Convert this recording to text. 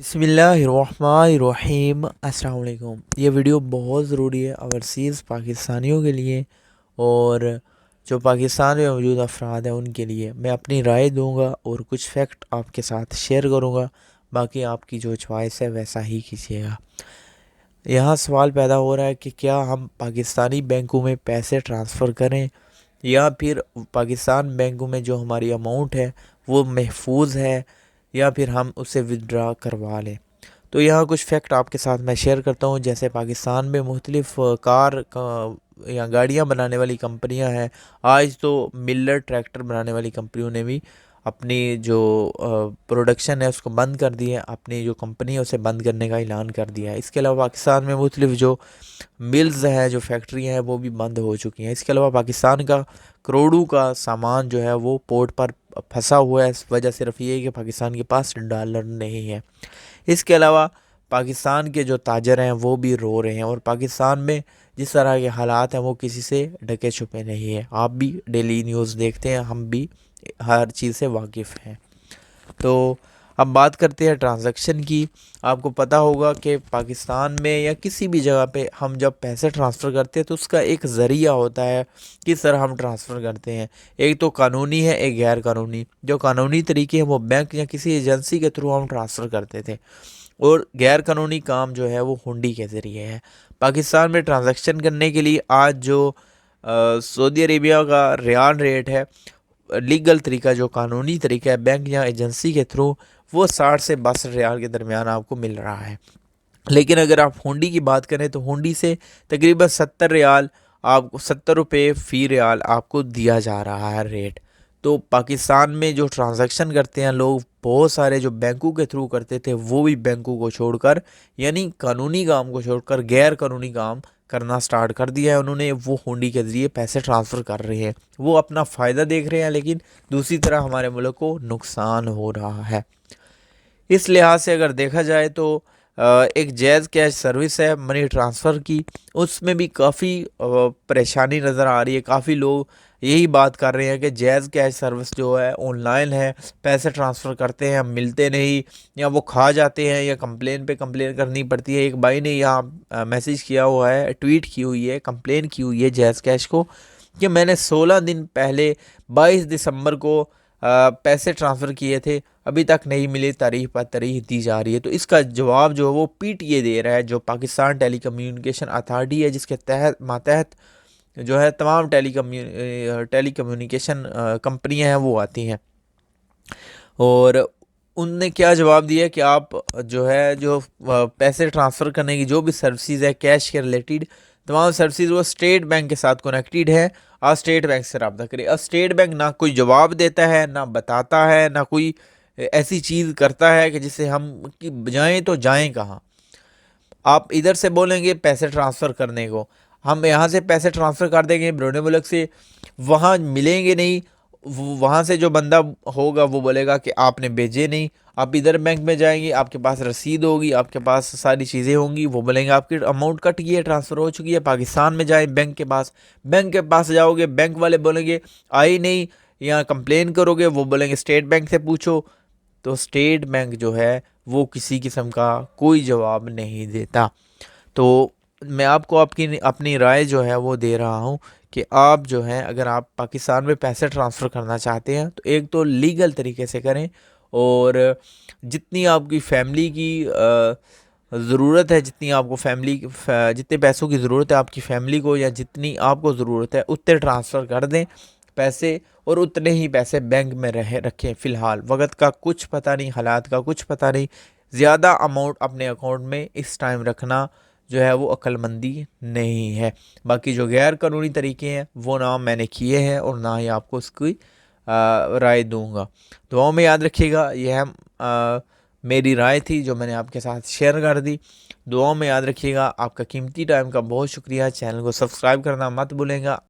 बिस्मिल्लाहिर्रहमानिर्रहीम। अस्सलाम वालेकुम। ये वीडियो बहुत ज़रूरी है ओवरसीज़ पाकिस्तानियों के लिए और जो पाकिस्तान में मौजूद अफराद हैं उनके लिए। मैं अपनी राय दूंगा और कुछ फैक्ट आपके साथ शेयर करूंगा, बाकी आपकी जो चॉइस है वैसा ही कीजिएगा। यहाँ सवाल पैदा हो रहा है कि क्या हम पाकिस्तानी बैंकों में पैसे ट्रांसफ़र करें या फिर पाकिस्तान बैंकों में जो हमारी अमाउंट है वो महफूज है या फिर हम उसे विदड्रा करवा लें। तो यहाँ कुछ फैक्ट आपके साथ मैं शेयर करता हूँ। जैसे पाकिस्तान में मुख्तलिफ़ कार या गाड़ियाँ बनाने वाली कंपनियाँ हैं। आज तो मिलर ट्रैक्टर बनाने वाली कंपनियों ने भी अपनी जो प्रोडक्शन है उसको बंद कर दी है, अपनी जो कंपनी है उसे बंद करने का ऐलान कर दिया है। इसके अलावा पाकिस्तान में मुख्तलिफ़ जो मिल्स हैं, जो फैक्ट्रियाँ हैं वो भी बंद हो चुकी हैं। इसके अलावा पाकिस्तान का करोड़ों का सामान जो है वो पोर्ट पर फंसा हुआ है। इस वजह सिर्फ ये है कि पाकिस्तान के पास डॉलर नहीं है। इसके अलावा पाकिस्तान के जो ताजर हैं वो भी रो रहे हैं और पाकिस्तान में जिस तरह के हालात हैं वो किसी से ढके छुपे नहीं है। आप भी डेली न्यूज़ देखते हैं, हम भी हर चीज़ से वाकिफ़ हैं। तो अब बात करते हैं ट्रांजैक्शन की। आपको पता होगा कि पाकिस्तान में या किसी भी जगह पे हम जब पैसे ट्रांसफ़र करते हैं तो उसका एक ज़रिया होता है किस तरह हम ट्रांसफ़र करते हैं। एक तो कानूनी है, एक गैर कानूनी। जो कानूनी तरीके हैं वो बैंक या किसी एजेंसी के थ्रू हम ट्रांसफ़र करते थे और गैर कानूनी काम जो है वो हुंडी के ज़रिए है। पाकिस्तान में ट्रांजैक्शन करने के लिए आज जो सऊदी अरेबिया का रियाल रेट है, लीगल तरीका जो कानूनी तरीका है बैंक या एजेंसी के थ्रू, वो 60 से 62 रियाल के दरमियान आपको मिल रहा है। लेकिन अगर आप हुंडी की बात करें तो हुंडी से तकरीबन 70 रियाल, आपको 70 रुपये फ़ी रियाल आपको दिया जा रहा है रेट। तो पाकिस्तान में जो ट्रांजैक्शन करते हैं लोग, बहुत सारे जो बैंकों के थ्रू करते थे वो भी बैंकों को छोड़कर, यानी कानूनी काम को छोड़कर गैर कानूनी काम करना स्टार्ट कर दिया है उन्होंने। वो हुंडी के ज़रिए पैसे ट्रांसफ़र कर रहे हैं, वो अपना फ़ायदा देख रहे हैं, लेकिन दूसरी तरह हमारे मुल्क को नुकसान हो रहा है। इस लिहाज से अगर देखा जाए तो एक जैज़ कैश सर्विस है मनी ट्रांसफ़र की, उसमें भी काफ़ी परेशानी नज़र आ रही है। काफ़ी लोग यही बात कर रहे हैं कि जैज़ कैश सर्विस जो है ऑनलाइन है, पैसे ट्रांसफ़र करते हैं, मिलते नहीं, या वो खा जाते हैं, या कंप्लेन पे कंप्लेन करनी पड़ती है। एक भाई ने यहाँ मैसेज किया हुआ है, ट्वीट की हुई है, कंप्लेन की हुई है जैज़ कैश को कि मैंने 16 दिन पहले 22 दिसंबर को पैसे ट्रांसफ़र किए थे, अभी तक नहीं मिले, तारीख पर तारीख दी जा रही है। तो इसका जवाब जो है वो पीटीए दे रहा है, जो पाकिस्तान टेली कम्युनिकेशन अथॉरिटी है, जिसके मातहत जो है तमाम टेली कम्युनिकेशन कंपनियां हैं वो आती हैं। और उनने क्या जवाब दिया कि आप जो है जो पैसे ट्रांसफ़र करने की जो भी सर्विसेज है कैश के रिलेटेड, तमाम सर्विसेज वो स्टेट बैंक के साथ कनेक्टेड है। आप स्टेट बैंक से रब्ता करें। अब स्टेट बैंक ना कोई जवाब देता है, ना बताता है, ना कोई ऐसी चीज़ करता है कि जिससे हम कि जाएँ तो जाएँ कहाँ। आप इधर से बोलेंगे पैसे ट्रांसफ़र करने को, हम यहाँ से पैसे ट्रांसफ़र कर देंगे बरोने मुल्क से, वहाँ मिलेंगे नहीं। वहाँ से जो बंदा होगा वो बोलेगा कि आपने भेजे नहीं। आप इधर बैंक में जाएंगे, आपके पास रसीद होगी, आपके पास सारी चीज़ें होंगी, वो बोलेंगे आपकी अमाउंट कट गई है, ट्रांसफ़र हो चुकी है। पाकिस्तान में जाए बैंक के पास जाओगे, बैंक वाले बोलेंगे आई नहीं, या कंप्लेन करोगे, वो बोलेंगे स्टेट बैंक से पूछो। तो स्टेट बैंक जो है वो किसी किस्म का कोई जवाब नहीं देता। तो मैं आपको आपकी अपनी राय जो है वो दे रहा हूँ कि आप जो है अगर आप पाकिस्तान में पैसे ट्रांसफ़र करना चाहते हैं तो एक तो लीगल तरीके से करें, और जितनी आपकी फैमिली की ज़रूरत है, जितनी आपको जितने पैसों की ज़रूरत है आपकी फैमिली को, या जितनी आपको ज़रूरत है उतने ट्रांसफ़र कर दें पैसे, और उतने ही पैसे बैंक में रखें। फ़िलहाल वक्त का कुछ पता नहीं, हालात का कुछ पता नहीं, ज़्यादा अमाउंट अपने अकाउंट में इस टाइम रखना जो है वो अक्लमंदी नहीं है। बाकी जो गैर कानूनी तरीके हैं वो ना मैंने किए हैं और ना ही आपको उसकी राय दूंगा। दुआओं में याद रखिएगा। यह मेरी राय थी जो मैंने आपके साथ शेयर कर दी। दुआओं में याद रखिएगा। आपका कीमती टाइम का बहुत शुक्रिया। चैनल को सब्सक्राइब करना मत भूलेगा।